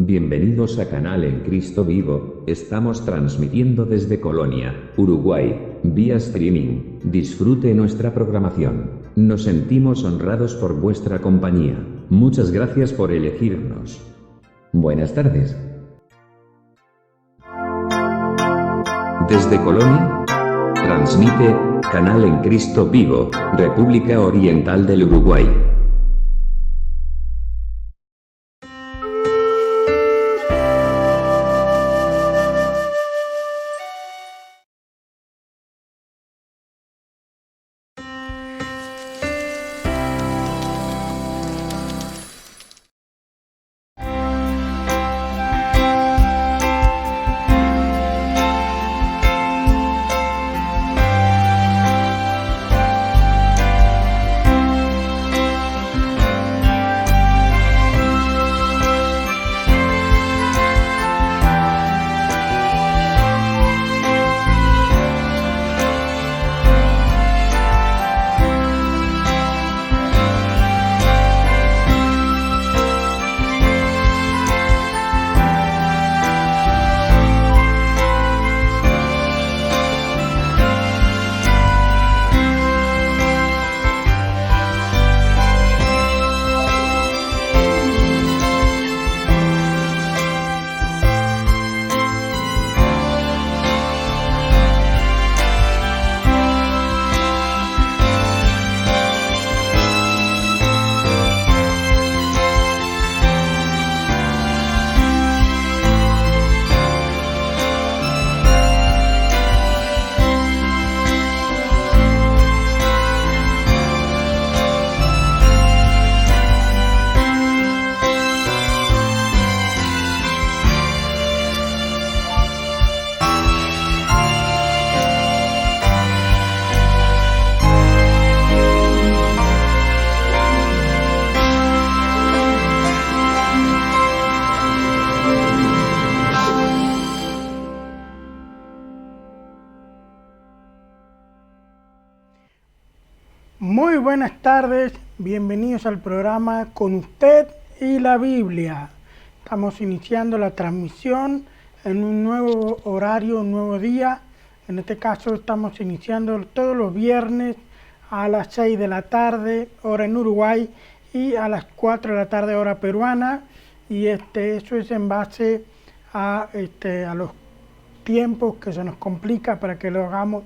Bienvenidos a Canal en Cristo Vivo, estamos transmitiendo desde Colonia, Uruguay, vía streaming. Disfrute nuestra programación. Nos sentimos honrados por vuestra compañía. Muchas gracias por elegirnos. Buenas tardes. Desde Colonia, transmite Canal en Cristo Vivo, República Oriental del Uruguay. Muy buenas tardes, bienvenidos al programa Con Usted y la Biblia. Estamos iniciando la transmisión en un nuevo horario, un nuevo día. En este caso estamos iniciando todos los viernes a las 6 de la tarde, hora en Uruguay, y a las 4 de la tarde, hora peruana. Y eso es en base a los tiempos que se nos complica para que lo hagamos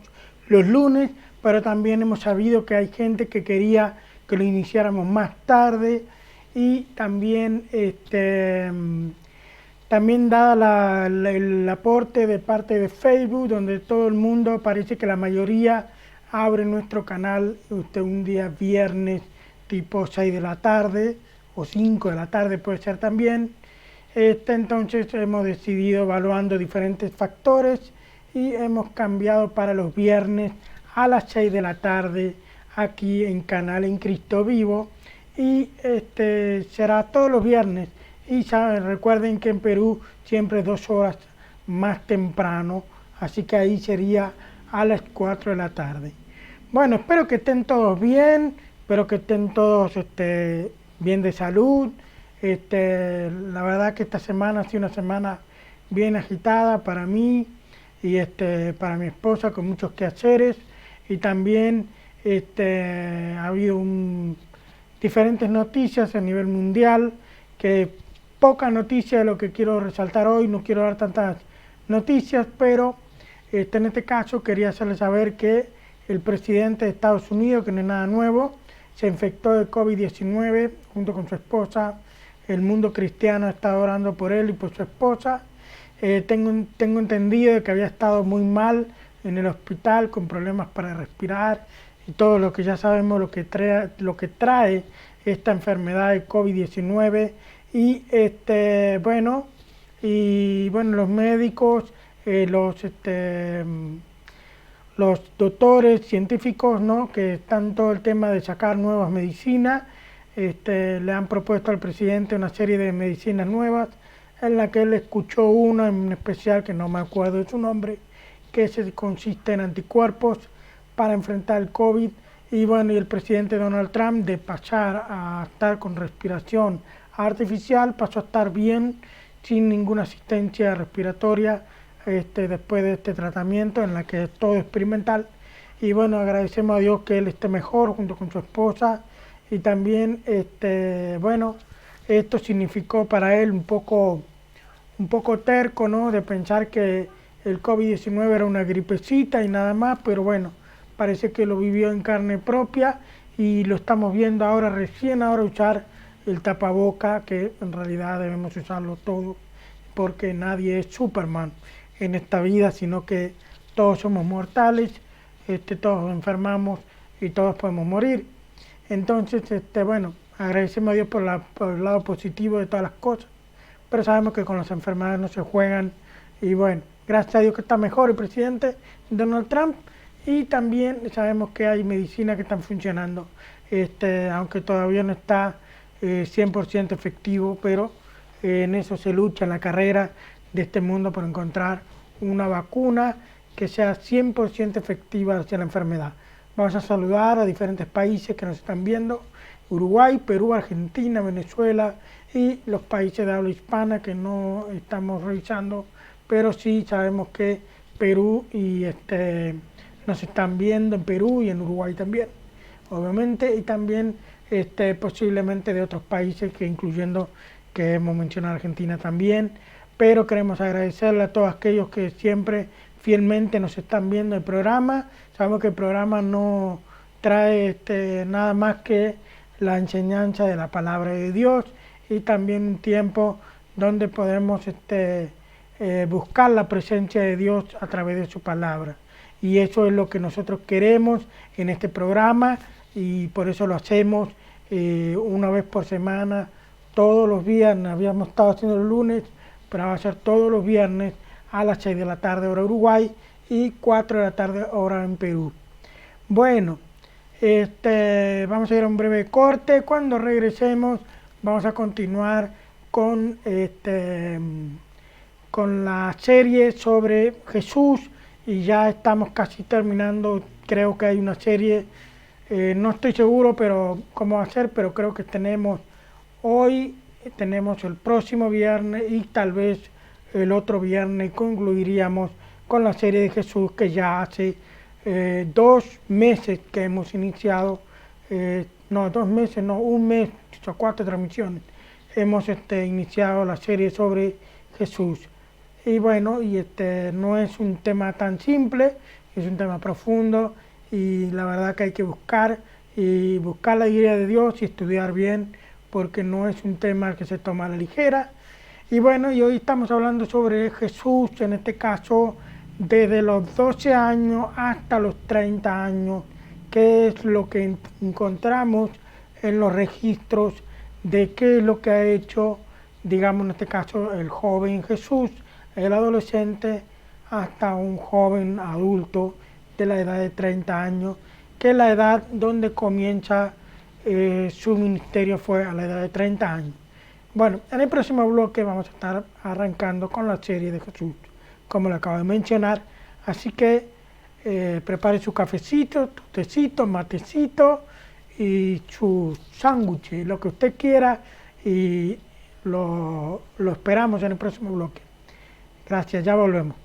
los lunes, pero también hemos sabido que hay gente que quería que lo iniciáramos más tarde, y también dada el aporte de parte de Facebook, donde todo el mundo, parece que la mayoría abre nuestro canal un día viernes tipo 6 de la tarde o 5 de la tarde puede ser también. Entonces hemos decidido, evaluando diferentes factores, y hemos cambiado para los viernes a las 6 de la tarde aquí en Canal en Cristo Vivo, y será todos los viernes. Y recuerden que en Perú siempre 2 horas más temprano, así que ahí sería a las 4 de la tarde. Bueno, espero que estén todos bien, espero que estén todos bien de salud. La verdad que esta semana ha sido una semana bien agitada para mí y para mi esposa, con muchos quehaceres. y también ha habido diferentes noticias a nivel mundial, que poca noticia de lo que quiero resaltar hoy, no quiero dar tantas noticias, pero en este caso quería hacerles saber que el presidente de Estados Unidos, que no es nada nuevo, se infectó de COVID-19 junto con su esposa. El mundo cristiano está orando por él y por su esposa. Tengo entendido que había estado muy mal en el hospital con problemas para respirar y todo lo que ya sabemos lo que trae esta enfermedad de COVID-19 y bueno, los médicos, los doctores científicos, ¿no?, que están todo el tema de sacar nuevas medicinas, le han propuesto al presidente una serie de medicinas nuevas, en la que él escuchó una en especial, que no me acuerdo de su nombre, que consiste en anticuerpos para enfrentar el COVID. Y bueno, y el presidente Donald Trump, de pasar a estar con respiración artificial, pasó a estar bien, sin ninguna asistencia respiratoria, después de este tratamiento en la que es todo experimental. Y bueno, agradecemos a Dios que él esté mejor junto con su esposa. Y también, bueno, esto significó para él un poco terco, ¿no?, de pensar que el COVID-19 era una gripecita y nada más, pero bueno, parece que lo vivió en carne propia y lo estamos viendo ahora, recién ahora, usar el tapaboca, que en realidad debemos usarlo todos, porque nadie es Superman en esta vida, sino que todos somos mortales, todos enfermamos y todos podemos morir. Entonces, bueno, agradecemos a Dios por el lado positivo de todas las cosas, pero sabemos que con las enfermedades no se juegan. Y bueno, gracias a Dios que está mejor el presidente Donald Trump, y también sabemos que hay medicinas que están funcionando, aunque todavía no está 100% efectivo, pero en eso se lucha en la carrera de este mundo por encontrar una vacuna que sea 100% efectiva hacia la enfermedad. Vamos a saludar a diferentes países que nos están viendo: Uruguay, Perú, Argentina, Venezuela y los países de habla hispana que no estamos revisando, pero sí sabemos que Perú y nos están viendo en Perú y en Uruguay también, obviamente, y también posiblemente de otros países, que incluyendo, que hemos mencionado, Argentina también. Pero queremos agradecerle a todos aquellos que siempre fielmente nos están viendo el programa. Sabemos que el programa no trae nada más que la enseñanza de la palabra de Dios, y también un tiempo donde podemos buscar la presencia de Dios a través de su palabra. Y eso es lo que nosotros queremos en este programa, y por eso lo hacemos una vez por semana, todos los viernes. Habíamos estado haciendo el lunes, pero va a ser todos los viernes a las 6 de la tarde hora Uruguay y 4 de la tarde hora en Perú. Bueno, vamos a ir a un breve corte. Cuando regresemos vamos a continuar con la serie sobre Jesús, y ya estamos casi terminando. Creo que hay una serie, no estoy seguro pero cómo va a ser, pero creo que tenemos hoy, tenemos el próximo viernes y tal vez el otro viernes concluiríamos con la serie de Jesús, que ya hace 2 meses que hemos iniciado, no, 2 meses, no, un mes, 4 transmisiones, hemos iniciado la serie sobre Jesús. Y bueno, y no es un tema tan simple, es un tema profundo, y la verdad que hay que buscar la guía de Dios y estudiar bien, porque no es un tema que se toma a la ligera. Y bueno, y hoy estamos hablando sobre Jesús, en este caso desde los 12 años hasta los 30 años, que es lo que encontramos en los registros de qué es lo que ha hecho, digamos en este caso, el joven Jesús, el adolescente, hasta un joven adulto de la edad de 30 años, que es la edad donde comienza su ministerio, fue a la edad de 30 años. Bueno, en el próximo bloque vamos a estar arrancando con la serie de Jesús, como lo acabo de mencionar. Así que prepare su cafecito, tu tecito, matecito y su sándwich, lo que usted quiera, y lo esperamos en el próximo bloque. Gracias, ya volvemos.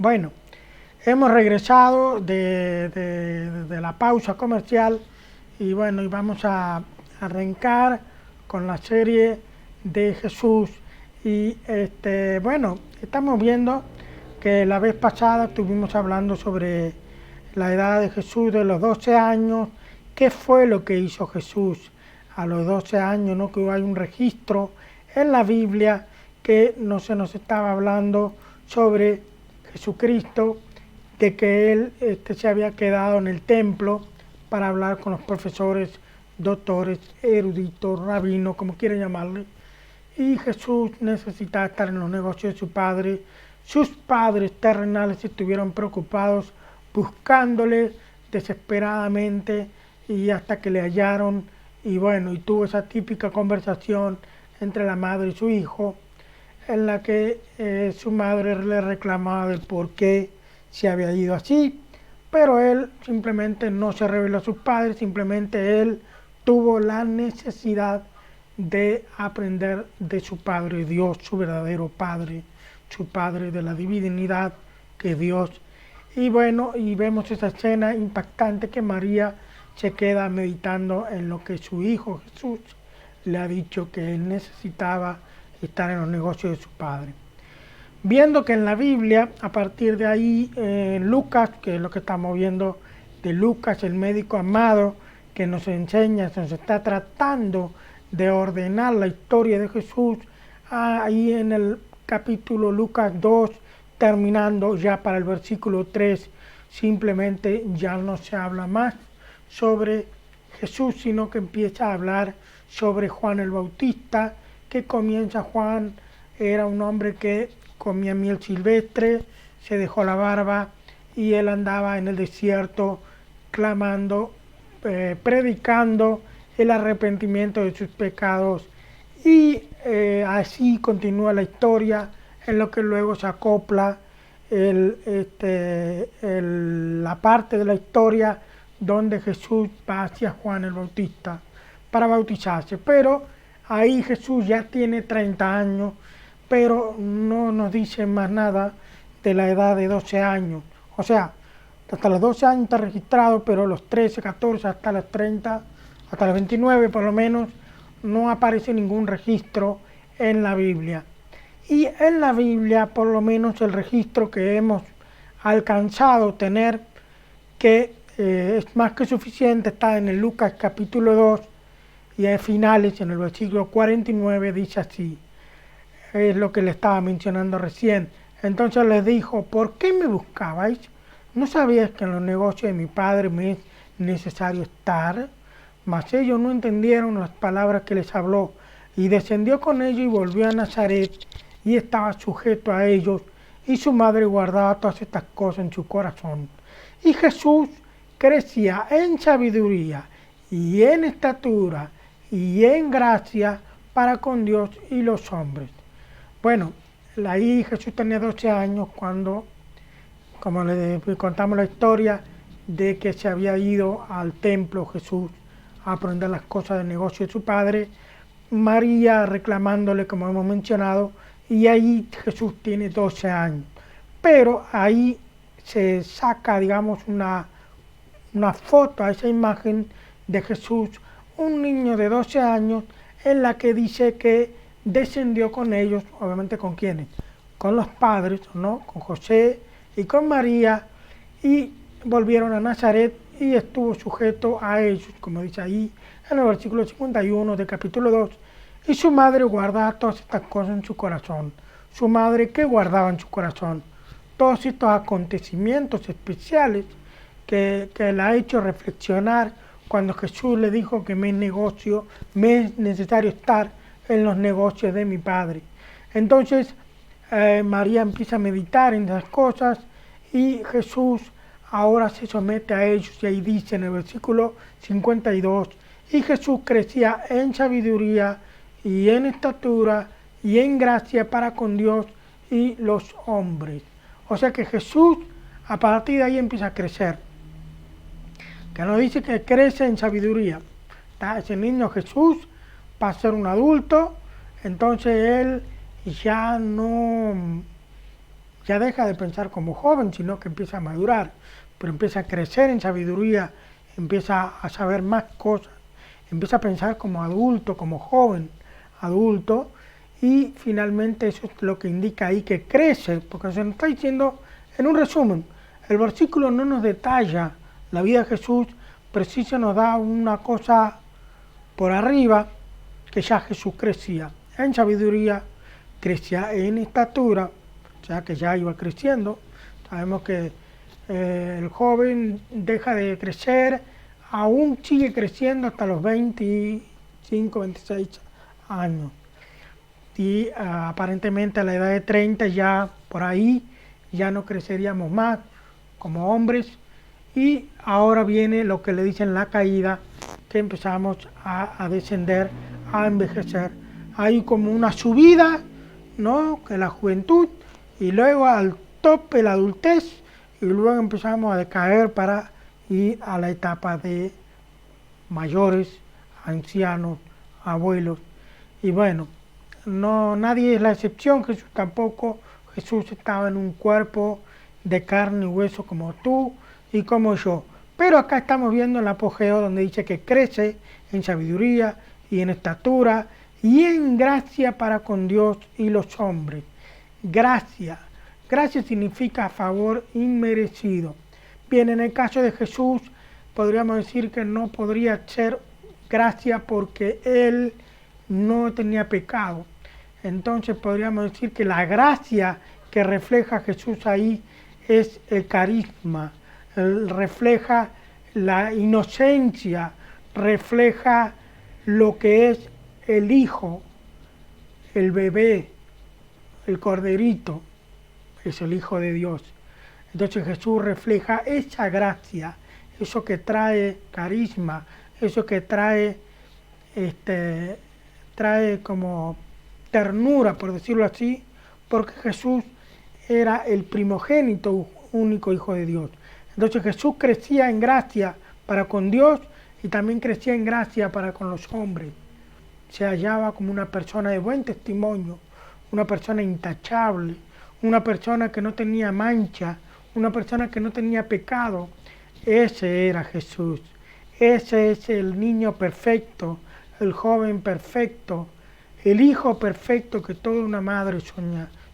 Bueno, hemos regresado de la pausa comercial y bueno, y vamos a arrancar con la serie de Jesús. Y bueno, estamos viendo que la vez pasada estuvimos hablando sobre la edad de Jesús de los 12 años, qué fue lo que hizo Jesús a los 12 años, ¿no? Que hay un registro en la Biblia que no se nos estaba hablando sobre Jesucristo, de que él se había quedado en el templo para hablar con los profesores, doctores, eruditos, rabinos, como quieran llamarle. Y Jesús necesitaba estar en los negocios de su padre. Sus padres terrenales estuvieron preocupados buscándole desesperadamente y hasta que le hallaron. Y bueno, y tuvo esa típica conversación entre la madre y su hijo, en la que su madre le reclamaba de por qué se había ido así, pero él simplemente no se reveló a sus padres, simplemente él tuvo la necesidad de aprender de su Padre Dios, su verdadero Padre, su Padre de la divinidad que Dios. Y bueno, y vemos esa escena impactante que María se queda meditando en lo que su hijo Jesús le ha dicho, que él necesitaba estar en los negocios de su Padre. Viendo que en la Biblia, a partir de ahí, Lucas, que es lo que estamos viendo de Lucas, el médico amado, que nos enseña, nos está tratando de ordenar la historia de Jesús, ahí en el capítulo Lucas 2, terminando ya para el versículo 3, simplemente ya no se habla más sobre Jesús, sino que empieza a hablar sobre Juan el Bautista, que comienza Juan, era un hombre que comía miel silvestre, se dejó la barba y él andaba en el desierto clamando, predicando el arrepentimiento de sus pecados, y así continúa la historia, en lo que luego se acopla la parte de la historia donde Jesús va hacia Juan el Bautista para bautizarse, pero ahí Jesús ya tiene 30 años, pero no nos dice más nada de la edad de 12 años. O sea, hasta los 12 años está registrado, pero los 13, 14, hasta los 30, hasta los 29 por lo menos, no aparece ningún registro en la Biblia. Y en la Biblia, por lo menos el registro que hemos alcanzado tener, que es más que suficiente, está en el Lucas capítulo 2, y a finales, en el versículo 49, dice así, es lo que le estaba mencionando recién. Entonces les dijo, ¿por qué me buscabais? ¿No sabíais que en los negocios de mi padre me es necesario estar? Mas ellos no entendieron las palabras que les habló, y descendió con ellos y volvió a Nazaret, y estaba sujeto a ellos, y su madre guardaba todas estas cosas en su corazón. Y Jesús crecía en sabiduría, y en estatura, y en gracia para con Dios y los hombres. Bueno, ahí Jesús tenía 12 años cuando, como le contamos la historia, de que se había ido al templo Jesús a aprender las cosas del negocio de su padre, María reclamándole, como hemos mencionado, y ahí Jesús tiene 12 años. Pero ahí se saca, digamos, una foto a esa imagen de Jesús, un niño de 12 años, en la que dice que descendió con ellos, obviamente con quienes, con los padres, ¿no? Con José y con María, y volvieron a Nazaret y estuvo sujeto a ellos, como dice ahí en el versículo 51 del capítulo 2, y su madre guardaba todas estas cosas en su corazón. Su madre, ¿qué guardaba en su corazón? Todos estos acontecimientos especiales que la ha hecho reflexionar cuando Jesús le dijo que me es necesario estar en los negocios de mi Padre. Entonces María empieza a meditar en esas cosas y Jesús ahora se somete a ellos, y ahí dice en el versículo 52, y Jesús crecía en sabiduría y en estatura y en gracia para con Dios y los hombres. O sea que Jesús a partir de ahí empieza a crecer. Que no dice que crece en sabiduría. Ese niño Jesús va a ser un adulto, entonces él ya no ya deja de pensar como joven, sino que empieza a madurar, pero empieza a crecer en sabiduría, empieza a saber más cosas, empieza a pensar como adulto, como joven adulto, y finalmente eso es lo que indica ahí que crece, porque se nos está diciendo, en un resumen, el versículo no nos detalla la vida de Jesús, pero sí se nos da una cosa por arriba, que ya Jesús crecía en sabiduría, crecía en estatura, o sea que ya iba creciendo. Sabemos que el joven deja de crecer, aún sigue creciendo hasta los 25, 26 años. Y aparentemente a la edad de 30 ya por ahí ya no creceríamos más como hombres. Y ahora viene lo que le dicen la caída, que empezamos a descender, a envejecer. Hay como una subida, ¿no?, que la juventud, y luego al tope la adultez, y luego empezamos a decaer para ir a la etapa de mayores, ancianos, abuelos. Y bueno, no, nadie es la excepción, Jesús tampoco. Jesús estaba en un cuerpo de carne y hueso como tú y como yo. Pero acá estamos viendo el apogeo donde dice que crece en sabiduría y en estatura y en gracia para con Dios y los hombres. Gracia. Gracia significa favor inmerecido. Bien, en el caso de Jesús podríamos decir que no podría ser gracia porque Él no tenía pecado. Entonces podríamos decir que la gracia que refleja Jesús ahí es el carisma, refleja la inocencia, refleja lo que es el hijo, el bebé, el corderito, es el Hijo de Dios. Entonces Jesús refleja esa gracia, eso que trae carisma, eso que trae como ternura, por decirlo así, porque Jesús era el primogénito, único Hijo de Dios. Entonces Jesús crecía en gracia para con Dios y también crecía en gracia para con los hombres. Se hallaba como una persona de buen testimonio, una persona intachable, una persona que no tenía mancha, una persona que no tenía pecado. Ese era Jesús. Ese es el niño perfecto, el joven perfecto, el hijo perfecto que toda una madre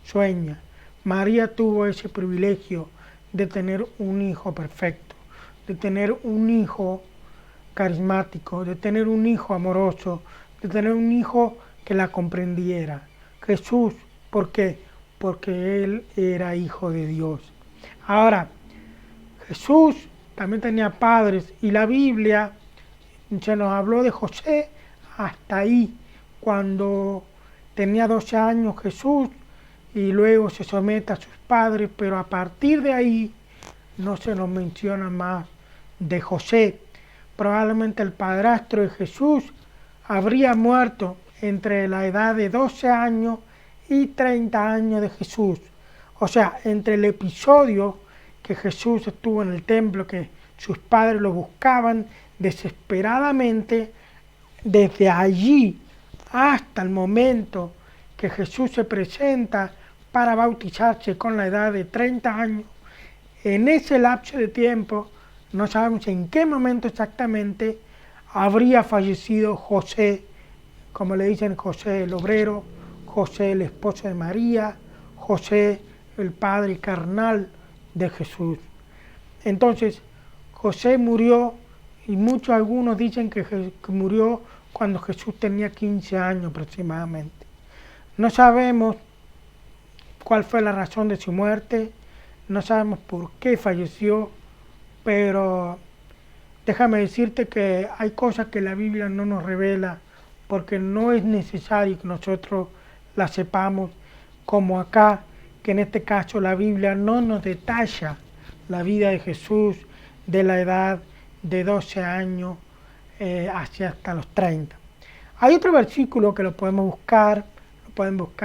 sueña. María tuvo ese privilegio de tener un hijo perfecto, de tener un hijo carismático, de tener un hijo amoroso, de tener un hijo que la comprendiera. Jesús, ¿por qué? Porque Él era hijo de Dios. Ahora, Jesús también tenía padres y la Biblia se nos habló de José hasta ahí, cuando tenía 12 años Jesús y luego se somete a sus padres, pero a partir de ahí no se nos menciona más de José. Probablemente el padrastro de Jesús habría muerto entre la edad de 12 años y 30 años de Jesús. O sea, entre el episodio que Jesús estuvo en el templo, que sus padres lo buscaban desesperadamente, desde allí hasta el momento que Jesús se presenta para bautizarse con la edad de 30 años, en ese lapso de tiempo, no sabemos en qué momento exactamente, habría fallecido José, como le dicen José el obrero, José el esposo de María, José el padre carnal de Jesús. Entonces, José murió, y algunos dicen que murió cuando Jesús tenía 15 años aproximadamente. No sabemos cuál fue la razón de su muerte, no sabemos por qué falleció, pero déjame decirte que hay cosas que la Biblia no nos revela, porque no es necesario que nosotros las sepamos, como acá, que en este caso la Biblia no nos detalla la vida de Jesús de la edad de 12 años hasta los 30. Hay otro versículo que lo pueden buscar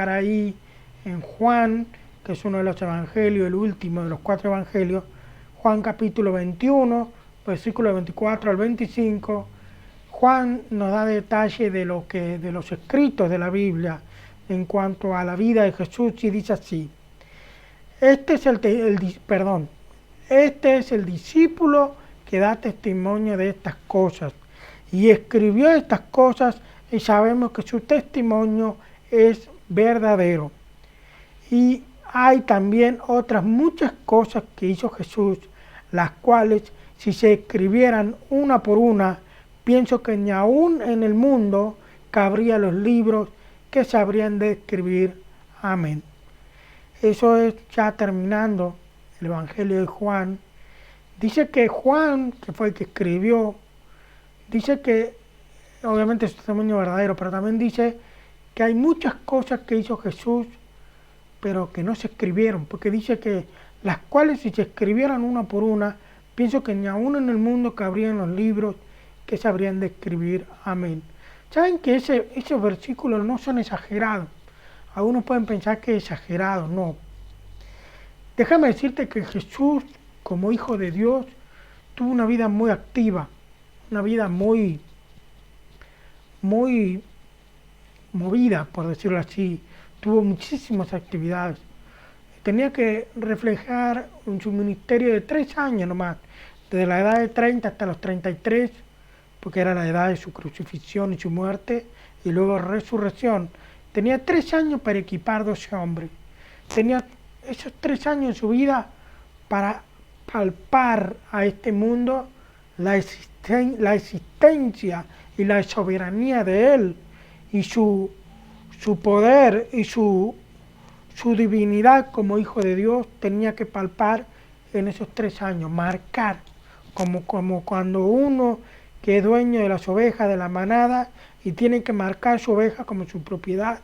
ahí en Juan, que es uno de los evangelios, el último de los 4 evangelios, Juan capítulo 21, versículos 24 al 25. Juan nos da detalle de los escritos de la Biblia en cuanto a la vida de Jesús, y dice así: Este es este es el discípulo que da testimonio de estas cosas y escribió estas cosas y sabemos que su testimonio es verdadero. Y hay también otras muchas cosas que hizo Jesús, las cuales si se escribieran una por una, pienso que ni aún en el mundo cabría los libros que se habrían de escribir. Amén. Eso es ya terminando el Evangelio de Juan. Dice que Juan, que fue el que escribió, dice que, obviamente es testimonio verdadero, pero también dice que hay muchas cosas que hizo Jesús, pero que no se escribieron, porque dice que las cuales si se escribieran una por una, pienso que ni aún en el mundo cabrían los libros que se habrían de escribir. Amén. ¿Saben que esos versículos no son exagerados? Algunos pueden pensar que es exagerado, no. Déjame decirte que Jesús, como Hijo de Dios, tuvo una vida muy activa, una vida muy movida, por decirlo así. Tuvo muchísimas actividades. Tenía que reflejar en su ministerio de 3 años nomás, desde la edad de 30 hasta los 33, porque era la edad de su crucifixión y su muerte, y luego resurrección. Tenía 3 años para equipar 12 hombres. Tenía esos 3 años en su vida para palpar a este mundo la existencia y la soberanía de Él, y su poder y su divinidad como Hijo de Dios tenía que palpar en esos 3 años, marcar, como cuando uno que es dueño de las ovejas de la manada y tiene que marcar su oveja como su propiedad.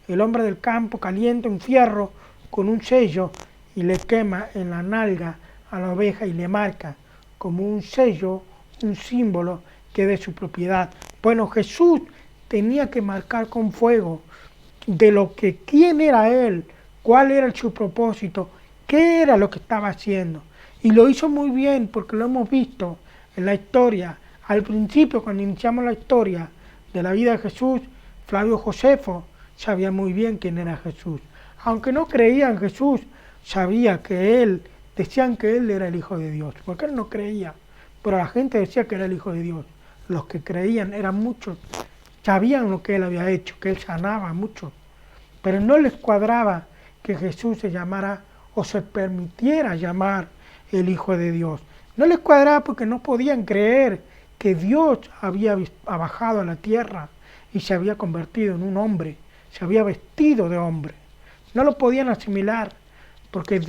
El hombre del campo calienta un fierro con un sello y le quema en la nalga a la oveja y le marca como un sello, un símbolo que es de su propiedad. Bueno, Jesús tenía que marcar con fuego de lo que quién era Él, cuál era su propósito, qué era lo que estaba haciendo. Y lo hizo muy bien porque lo hemos visto en la historia. Al principio, cuando iniciamos la historia de la vida de Jesús, Flavio Josefo sabía muy bien quién era Jesús. Aunque no creía en Jesús, sabía que decían que Él era el Hijo de Dios, porque Él no creía, pero la gente decía que era el Hijo de Dios. Los que creían eran muchos, sabían lo que Él había hecho, que Él sanaba a muchos, pero no les cuadraba que Jesús se llamara o se permitiera llamar el Hijo de Dios. No les cuadraba porque no podían creer que Dios había bajado a la tierra y se había convertido en un hombre, se había vestido de hombre. No lo podían asimilar porque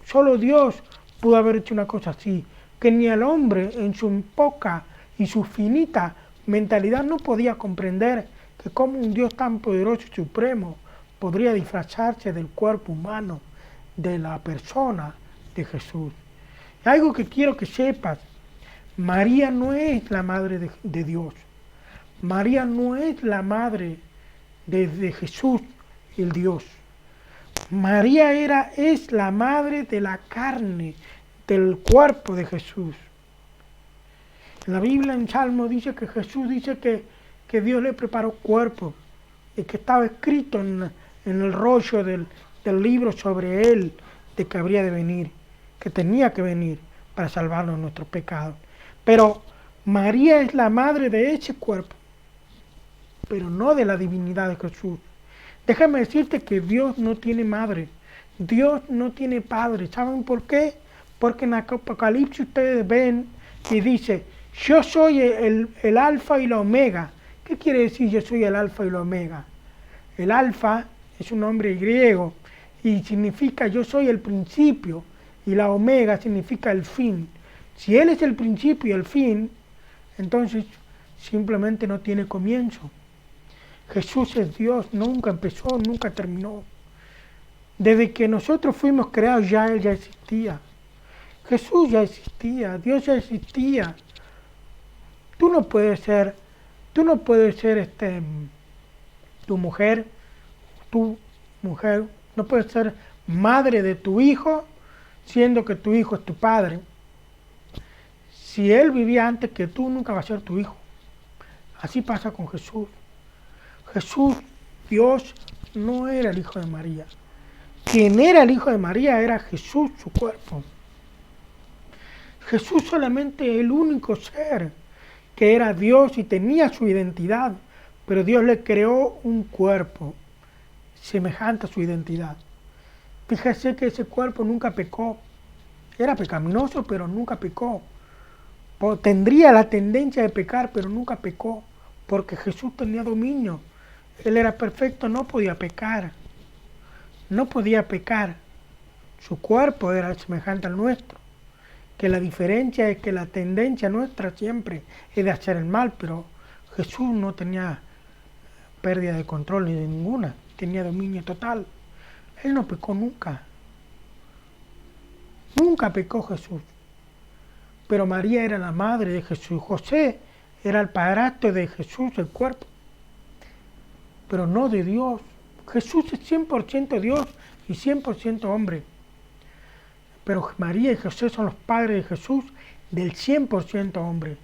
solo Dios pudo haber hecho una cosa así, que ni el hombre en su poca y su finita mentalidad no podía comprender que como un Dios tan poderoso y supremo podría disfrazarse del cuerpo humano de la persona de Jesús. Algo que quiero que sepas, María no es la madre de Dios. María no es la madre de Jesús, el Dios. María es la madre de la carne, del cuerpo de Jesús. En la Biblia, en Salmo, dice que Jesús dice que Dios le preparó cuerpo y que estaba escrito en el rollo del libro sobre Él, de que habría de venir, que tenía que venir para salvarnos de nuestros pecados. Pero María es la madre de ese cuerpo, pero no de la divinidad de Jesús. Déjame decirte que Dios no tiene madre, Dios no tiene padre. ¿Saben por qué? Porque en Apocalipsis ustedes ven y dice, yo soy el alfa y la omega. ¿Qué quiere decir yo soy el alfa y la omega? El alfa es un nombre griego y significa yo soy el principio, y la omega significa el fin. Si Él es el principio y el fin, entonces simplemente no tiene comienzo. Jesús es Dios, nunca empezó, nunca terminó. Desde que nosotros fuimos creados ya Él ya existía. Jesús ya existía, Dios ya existía. Tú no puedes ser tu mujer no puedes ser madre de tu hijo, siendo que tu hijo es tu padre. Si Él vivía antes que tú, nunca va a ser tu hijo. Así pasa con Jesús. Jesús, Dios, no era el hijo de María. quien era el Hijo de María era Jesús, su cuerpo. Jesús solamente el único ser que era Dios y tenía su identidad, pero Dios le creó un cuerpo semejante a su identidad. Fíjese que ese cuerpo nunca pecó, era pecaminoso, pero nunca pecó. Tendría la tendencia de pecar, pero nunca pecó, porque Jesús tenía dominio. Él era perfecto, no podía pecar. No podía pecar. Su cuerpo era semejante al nuestro. Que la diferencia es que la tendencia nuestra siempre es de hacer el mal, pero Jesús no tenía pérdida de control ni de ninguna, tenía dominio total. Él no pecó nunca. Nunca pecó Jesús. Pero María era la madre de Jesús. José era el padrastro de Jesús, el cuerpo. Pero no de Dios. Jesús es 100% Dios y 100% hombre. Pero María y José son los padres de Jesús del 100% hombre.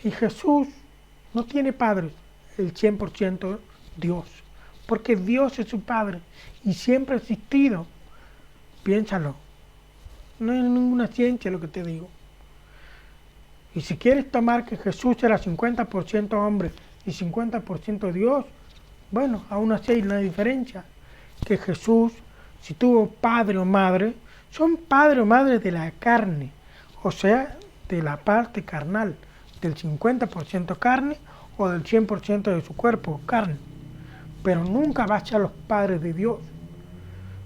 Y Jesús no tiene padres, el 100% Dios. Porque Dios es su padre y siempre ha existido. Piénsalo. No es ninguna ciencia lo que te digo. Y si quieres tomar que Jesús era 50% hombre y 50% Dios, bueno, aún así hay una diferencia. Que Jesús, si tuvo padre o madre, son padre o madre de la carne, o sea, de la parte carnal, del 50% carne o del 100% de su cuerpo, carne. Pero nunca va a ser los padres de Dios.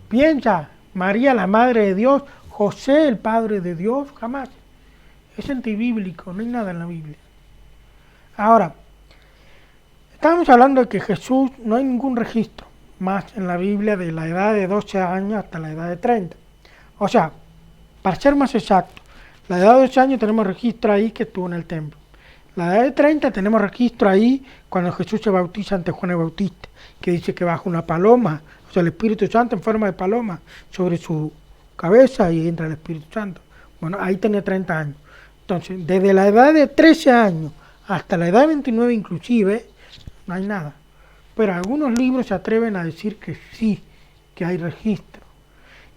Piensa, María la madre de Dios, José el padre de Dios, jamás. Es antibíblico, no hay nada en la Biblia. Ahora, estamos hablando de que Jesús, no hay ningún registro más en la Biblia de la edad de 12 años hasta la edad de 30. O sea, para ser más exacto, la edad de 12 años tenemos registro ahí que estuvo en el templo. La edad de 30 tenemos registro ahí cuando Jesús se bautiza ante Juan el Bautista, que dice que baja una paloma, o sea, el Espíritu Santo en forma de paloma sobre su cabeza y entra el Espíritu Santo. Bueno, ahí tenía 30 años. Entonces, desde la edad de 13 años hasta la edad de 29 inclusive, no hay nada. Pero algunos libros se atreven a decir que sí, que hay registro.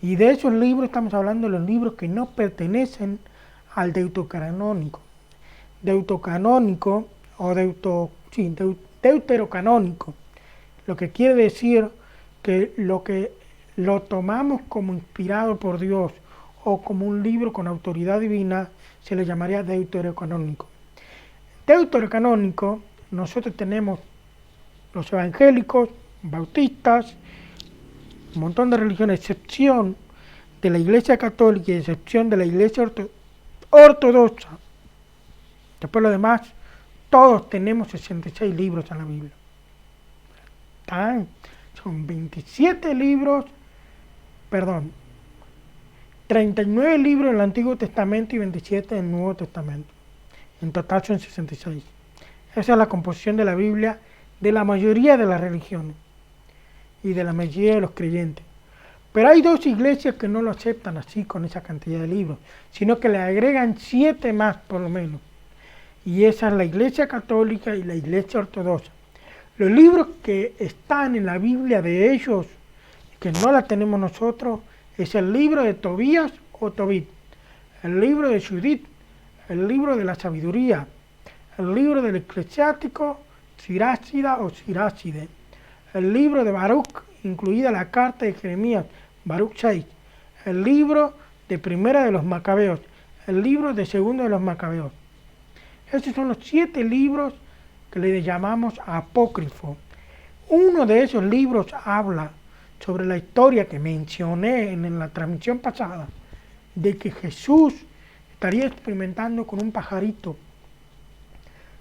Y de esos libros estamos hablando de los libros que no pertenecen al deuterocanónico. Deuterocanónico o deuterocanónico. Lo que quiere decir que lo tomamos como inspirado por Dios o como un libro con autoridad divina, se le llamaría deuterocanónico. Deuterocanónico, nosotros tenemos los evangélicos, bautistas, un montón de religiones, excepción de la Iglesia Católica y excepción de la Iglesia Ortodoxa. Después lo demás, todos tenemos 66 libros en la Biblia. Son 27 libros, 39 libros en el Antiguo Testamento y 27 en el Nuevo Testamento. En total son 66. Esa es la composición de la Biblia de la mayoría de las religiones y de la mayoría de los creyentes. Pero hay dos iglesias que no lo aceptan así con esa cantidad de libros, sino que le agregan 7 más por lo menos. Y esa es la Iglesia Católica y la Iglesia Ortodoxa. Los libros que están en la Biblia de ellos, que no la tenemos nosotros, es el libro de Tobías o Tobit, el libro de Judith, el libro de la sabiduría, el libro del eclesiástico, Sirácida o Sirácide, el libro de Baruch, incluida la carta de Jeremías, Baruch 6, el libro de Primera de los Macabeos, el libro de Segundo de los Macabeos. Estos son los 7 libros que le llamamos apócrifos. Uno de esos libros habla sobre la historia que mencioné en la transmisión pasada, de que Jesús estaría experimentando con un pajarito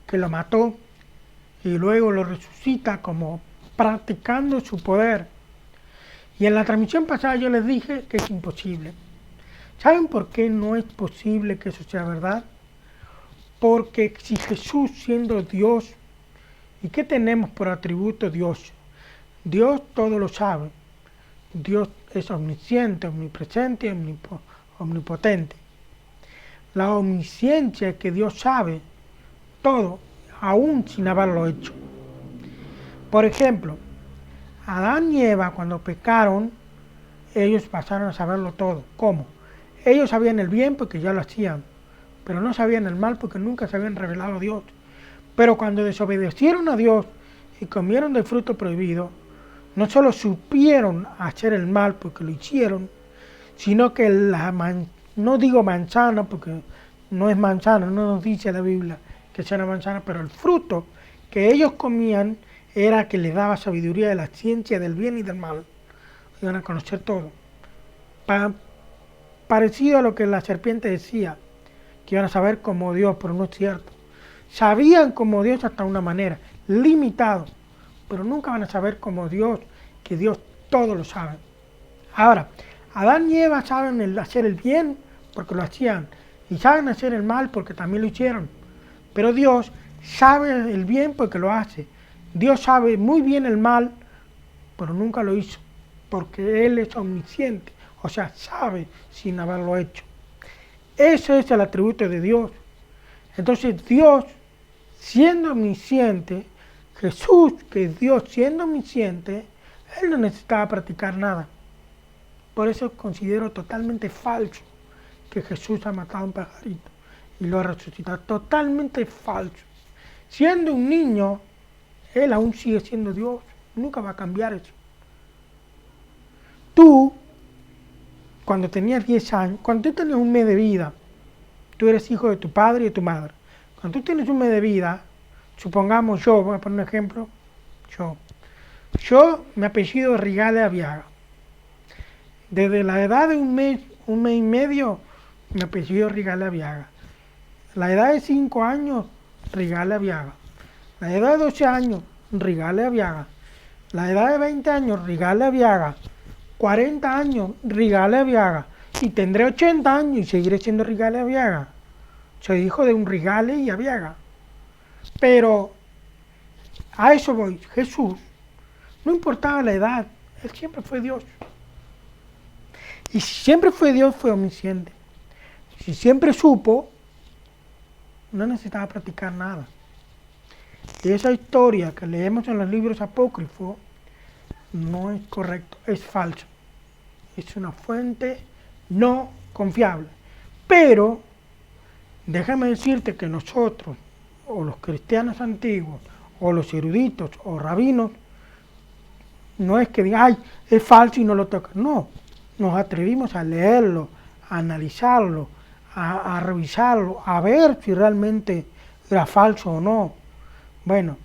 que lo mató y luego lo resucita como practicando su poder. Y en la transmisión pasada yo les dije que es imposible. ¿Saben por qué no es posible que eso sea verdad? Porque si Jesús siendo Dios, ¿y qué tenemos por atributo Dios? Dios todo lo sabe. Dios es omnisciente, omnipresente y omnipotente. La omnisciencia es que Dios sabe todo, aún sin haberlo hecho. Por ejemplo, Adán y Eva cuando pecaron, ellos pasaron a saberlo todo. ¿Cómo? Ellos sabían el bien porque ya lo hacían, pero no sabían el mal porque nunca se habían revelado a Dios. Pero cuando desobedecieron a Dios y comieron del fruto prohibido, no solo supieron hacer el mal porque lo hicieron, sino que no digo manzana porque no es manzana, no nos dice la Biblia que sea una manzana, pero el fruto que ellos comían era que les daba sabiduría de la ciencia del bien y del mal. Iban a conocer todo. Parecido a lo que la serpiente decía, que iban a saber como Dios, pero no es cierto. Sabían como Dios hasta una manera, limitado, pero nunca van a saber como Dios, que Dios todo lo sabe. Ahora, Adán y Eva saben hacer el bien porque lo hacían, y saben hacer el mal porque también lo hicieron. Pero Dios sabe el bien porque lo hace. Dios sabe muy bien el mal, pero nunca lo hizo, porque Él es omnisciente, o sea, sabe sin haberlo hecho. Ese es el atributo de Dios. Entonces Dios, siendo omnisciente, Jesús, que es Dios siendo omnisciente, Él no necesitaba practicar nada. Por eso considero totalmente falso que Jesús ha matado a un pajarito y lo ha resucitado. Totalmente falso. Siendo un niño, Él aún sigue siendo Dios. Nunca va a cambiar eso. Tú, cuando tenías 10 años, cuando tú tenías un mes de vida, tú eres hijo de tu padre y de tu madre. Cuando tú tienes un mes de vida, supongamos yo, voy a poner un ejemplo, yo, mi apellido es Rigale Aviaga. Desde la edad de un mes y medio, mi apellido es Rigale Aviaga. La edad de 5 años, Rigale Aviaga. La edad de 12 años, Rigale Aviaga. La edad de 20 años, Rigale Aviaga. 40 años, Rigale Aviaga. Y tendré 80 años y seguiré siendo Rigale Aviaga. Soy hijo de un Rigale y Aviaga. Pero a eso voy. Jesús, no importaba la edad, Él siempre fue Dios. Y si siempre fue Dios, fue omnisciente. Si siempre supo, no necesitaba practicar nada. Y esa historia que leemos en los libros apócrifos no es correcto, es falso. Es una fuente no confiable. Pero déjame decirte que nosotros, o los cristianos antiguos, o los eruditos, o rabinos, no es que digan, ay, es falso y no lo tocan. No, nos atrevimos a leerlo, a analizarlo, a revisarlo, a ver si realmente era falso o no. Bueno,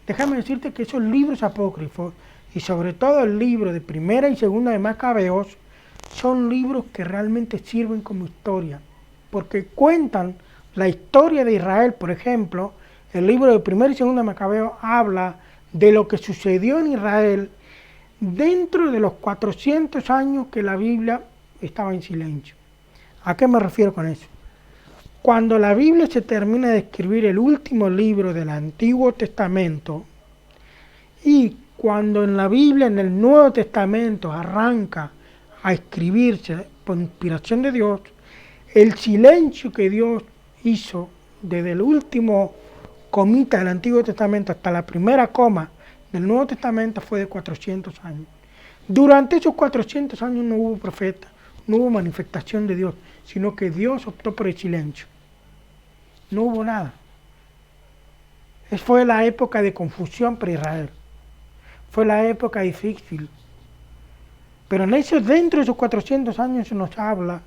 déjame decirte que esos libros apócrifos, y sobre todo el libro de Primera y Segunda de Macabeos, son libros que realmente sirven como historia, porque cuentan la historia de Israel. Por ejemplo, el libro de Primera y Segunda de Macabeos habla de lo que sucedió en Israel dentro de los 400 años que la Biblia estaba en silencio. ¿A qué me refiero con eso? Cuando la Biblia se termina de escribir el último libro del Antiguo Testamento, y cuando en la Biblia, en el Nuevo Testamento, arranca a escribirse por inspiración de Dios, el silencio que Dios hizo desde el último comita del Antiguo Testamento hasta la primera coma del Nuevo Testamento fue de 400 años. Durante esos 400 años no hubo profeta, no hubo manifestación de Dios, sino que Dios optó por el silencio. No hubo nada. Fue la época de confusión para Israel. Fue la época difícil. Pero dentro de esos 400 años se nos habla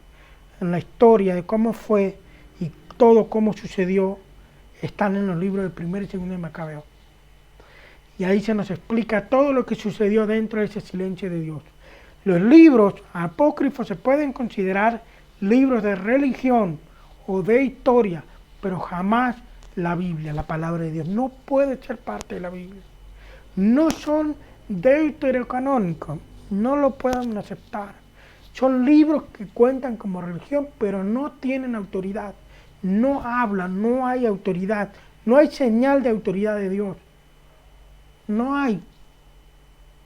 en la historia de cómo fue y todo cómo sucedió. Están en los libros de Primera y Segunda de Macabeo. Y ahí se nos explica todo lo que sucedió dentro de ese silencio de Dios. Los libros apócrifos se pueden considerar libros de religión o de historia, pero jamás la Biblia, la palabra de Dios, no puede ser parte de la Biblia. No son deuterocanónicos, no lo pueden aceptar. Son libros que cuentan como religión, pero no tienen autoridad. No hablan, no hay autoridad, no hay señal de autoridad de Dios. No hay.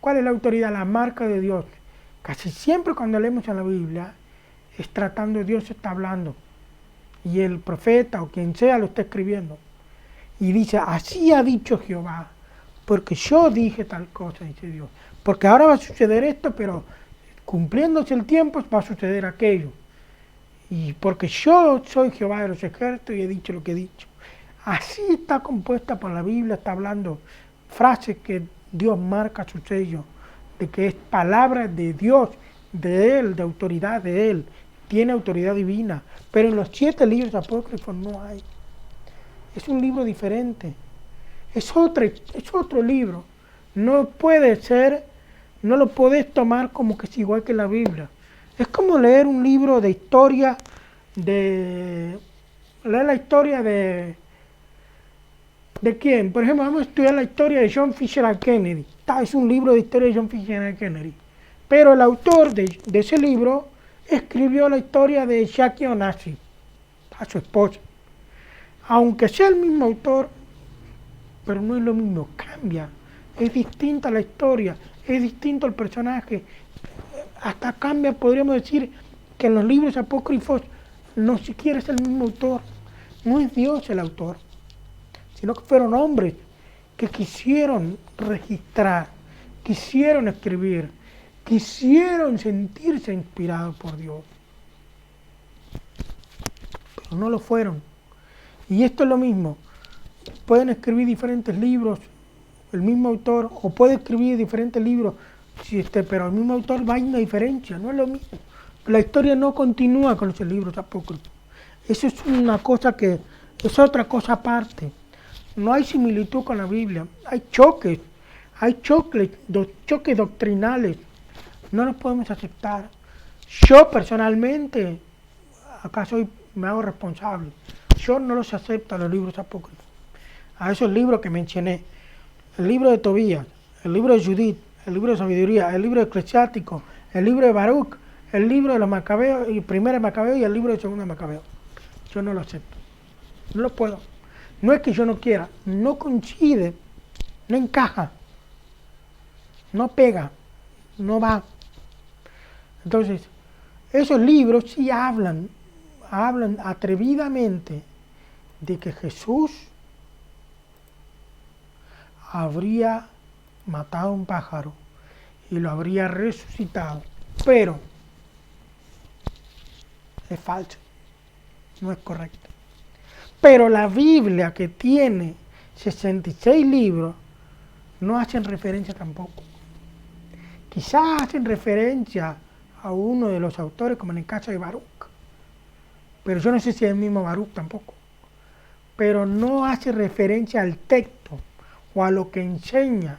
¿Cuál es la autoridad? La marca de Dios. Casi siempre cuando leemos en la Biblia, es tratando de Dios está hablando. Y el profeta o quien sea lo está escribiendo. Y dice, así ha dicho Jehová, porque yo dije tal cosa, dice Dios. Porque ahora va a suceder esto, pero cumpliéndose el tiempo va a suceder aquello. Y porque yo soy Jehová de los ejércitos y he dicho lo que he dicho. Así está compuesta por la Biblia, está hablando frases que Dios marca su sello, de que es palabra de Dios, de Él, de autoridad de Él, tiene autoridad divina. Pero en los 7 libros apócrifos no hay. Es un libro diferente, es otro libro. No puede ser, no lo puedes tomar como que es igual que la Biblia. Es como leer un libro de historia, leer la historia ¿de quién? Por ejemplo, vamos a estudiar la historia de John Fitzgerald Kennedy. Es un libro de historia de John Fitzgerald Kennedy. Pero el autor de ese libro escribió la historia de Jackie Onassis, a su esposa. Aunque sea el mismo autor, pero no es lo mismo, cambia. Es distinta la historia, es distinto el personaje. Hasta cambia, podríamos decir, que en los libros apócrifos no siquiera es el mismo autor. No es Dios el autor, sino que fueron hombres que quisieron registrar, quisieron escribir, quisieron sentirse inspirados por Dios. Pero no lo fueron. Y esto es lo mismo. Pueden escribir diferentes libros, el mismo autor, o puede escribir diferentes libros, pero el mismo autor va a una diferencia, no es lo mismo. La historia no continúa con los libros apócrifos. Eso es una cosa que es otra cosa aparte. No hay similitud con la Biblia. Hay choques doctrinales. No los podemos aceptar. Yo personalmente, me hago responsable. Yo no los acepto a los libros apócrifos. A esos libros que mencioné. El libro de Tobías, el libro de Judith, el libro de Sabiduría, el libro de Eclesiástico, el libro de Baruch, el libro de los Macabeos, el primero de Macabeo y el libro de segundo de Macabeo. Yo no lo acepto. No lo puedo. No es que yo no quiera, no coincide, no encaja, no pega, no va. Entonces, esos libros sí hablan atrevidamente de que Jesús habría matado a un pájaro y lo habría resucitado, pero es falso, no es correcto. Pero la Biblia, que tiene 66 libros, no hacen referencia tampoco. Quizás hacen referencia a uno de los autores, como en el caso de Baruch, pero yo no sé si es el mismo Baruch tampoco. Pero no hace referencia al texto o a lo que enseña.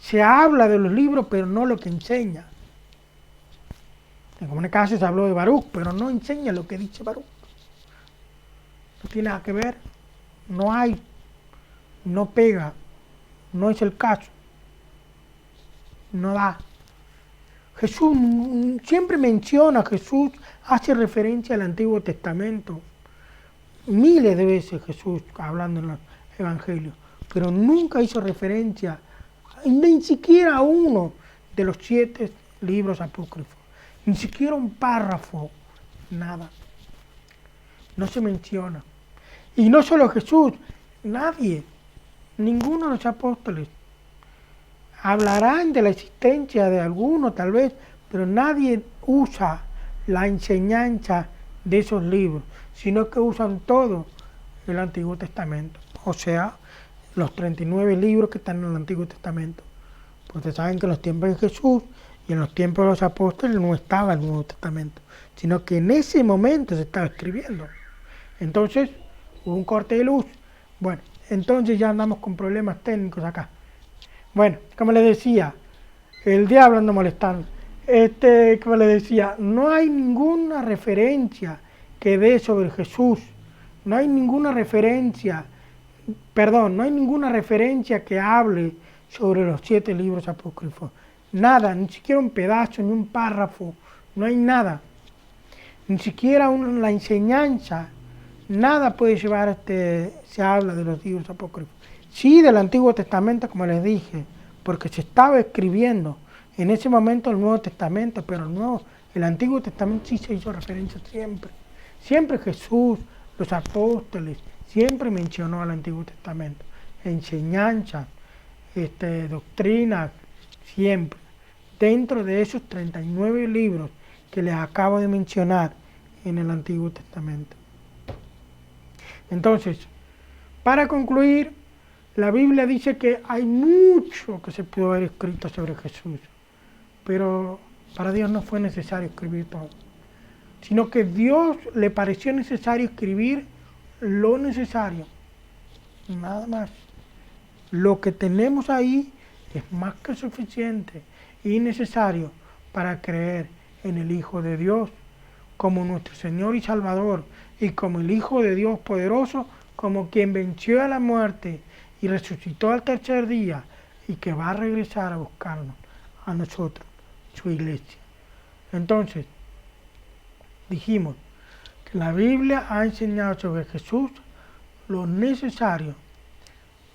Se habla de los libros, pero no lo que enseña. Como en el caso se habló de Baruch, pero no enseña lo que dice Baruch. No tiene nada que ver, no pega, no es el caso, no da. Jesús siempre menciona, Jesús hace referencia al Antiguo Testamento, miles de veces Jesús hablando en los Evangelios, pero nunca hizo referencia ni siquiera a uno de los 7 libros apócrifos, ni siquiera un párrafo, nada, no se menciona. Y no solo Jesús, nadie, ninguno de los apóstoles. Hablarán de la existencia de alguno tal vez, pero nadie usa la enseñanza de esos libros, sino que usan todo el Antiguo Testamento, o sea, los 39 libros que están en el Antiguo Testamento. Porque saben que en los tiempos de Jesús y en los tiempos de los apóstoles no estaba el Nuevo Testamento, sino que en ese momento se estaba escribiendo. Entonces, hubo un corte de luz. Bueno, entonces ya andamos con problemas técnicos acá. Bueno, como les decía, el diablo anda molestando. Como les decía, no hay ninguna referencia que dé sobre Jesús. No hay ninguna referencia que hable sobre los 7 libros apócrifos. Nada, ni siquiera un pedazo, ni un párrafo, no hay nada. Ni siquiera la enseñanza. Nada puede llevar, se habla de los libros apócrifos. Sí, del Antiguo Testamento, como les dije, porque se estaba escribiendo en ese momento el Nuevo Testamento, pero el Antiguo Testamento sí se hizo referencia siempre. Siempre Jesús, los apóstoles, siempre mencionó al Antiguo Testamento. Enseñanza, doctrina, siempre. dentro de esos 39 libros que les acabo de mencionar en el Antiguo Testamento. Entonces, para concluir, la Biblia dice que hay mucho que se pudo haber escrito sobre Jesús, pero para Dios no fue necesario escribir todo, sino que Dios le pareció necesario escribir lo necesario, nada más. Lo que tenemos ahí es más que suficiente y necesario para creer en el Hijo de Dios como nuestro Señor y Salvador, y como el Hijo de Dios poderoso, como quien venció a la muerte y resucitó al tercer día, y que va a regresar a buscarnos a nosotros, su iglesia. Entonces, dijimos que la Biblia ha enseñado sobre Jesús lo necesario.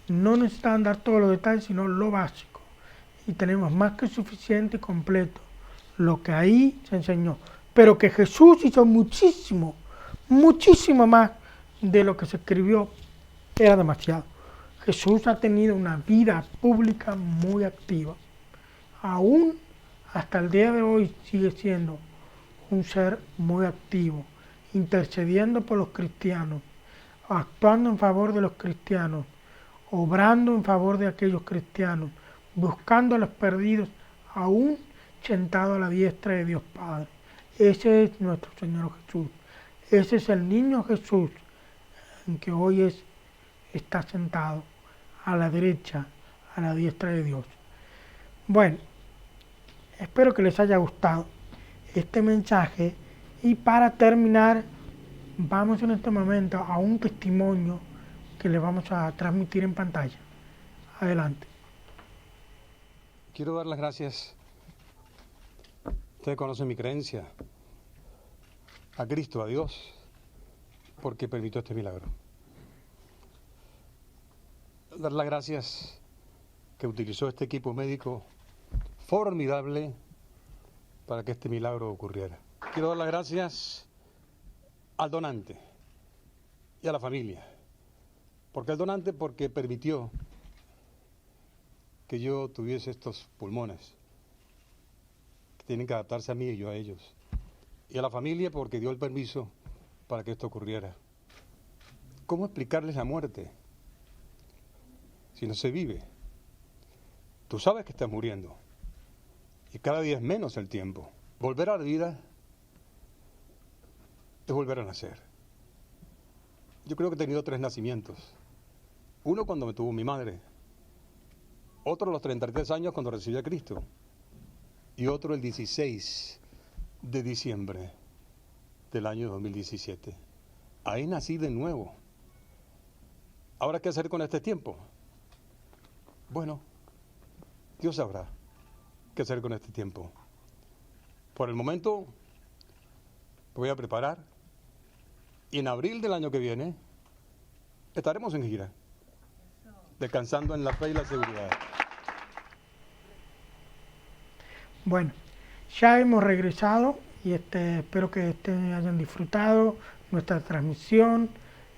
No necesitan dar todos los detalles, sino lo básico. Y tenemos más que suficiente y completo lo que ahí se enseñó. Pero que Jesús hizo muchísimo, muchísimo más de lo que se escribió, era demasiado. Jesús ha tenido una vida pública muy activa. Aún hasta el día de hoy sigue siendo un ser muy activo, intercediendo por los cristianos, actuando en favor de los cristianos, obrando en favor de aquellos cristianos, buscando a los perdidos, aún sentado a la diestra de Dios Padre. Ese es nuestro Señor Jesús. Ese es el niño Jesús en que hoy está sentado a la derecha, a la diestra de Dios. Bueno, espero que les haya gustado este mensaje, y para terminar vamos en este momento a un testimonio que le vamos a transmitir en pantalla. Adelante. Quiero dar las gracias. Ustedes conocen mi creencia a Cristo, a Dios, porque permitió este milagro. Dar las gracias que utilizó este equipo médico formidable para que este milagro ocurriera. Quiero dar las gracias al donante y a la familia. ¿Por qué el donante? Porque permitió que yo tuviese estos pulmones, que tienen que adaptarse a mí y yo a ellos. Y a la familia porque dio el permiso para que esto ocurriera. ¿Cómo explicarles la muerte si no se vive? Tú sabes que estás muriendo y cada día es menos el tiempo. Volver a la vida es volver a nacer. Yo creo que he tenido 3 nacimientos. Uno cuando me tuvo mi madre, otro a los 33 años cuando recibí a Cristo, y otro el 16 de diciembre del año 2017. Ahí nací de nuevo. ¿Ahora qué hacer con este tiempo? Bueno, Dios sabrá qué hacer con este tiempo. Por el momento, me voy a preparar, y en abril del año que viene estaremos en gira, descansando en la fe y la seguridad. Bueno, ya hemos regresado y espero que hayan disfrutado nuestra transmisión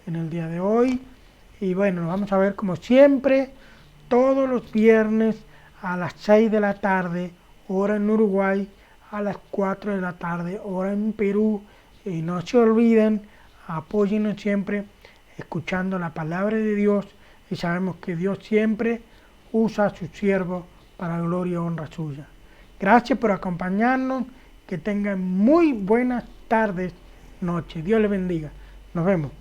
en el día de hoy. Y bueno, nos vamos a ver como siempre todos los viernes a las 6 de la tarde, hora en Uruguay, a las 4 de la tarde, hora en Perú. Y no se olviden, apóyennos siempre escuchando la palabra de Dios, y sabemos que Dios siempre usa a sus siervos para gloria y honra suya. Gracias por acompañarnos, que tengan muy buenas tardes, noches. Dios les bendiga. Nos vemos.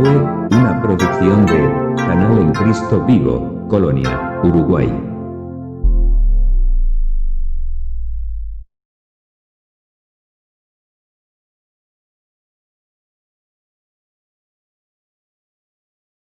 Fue una producción de canal en Cristo Vivo, Colonia, Uruguay.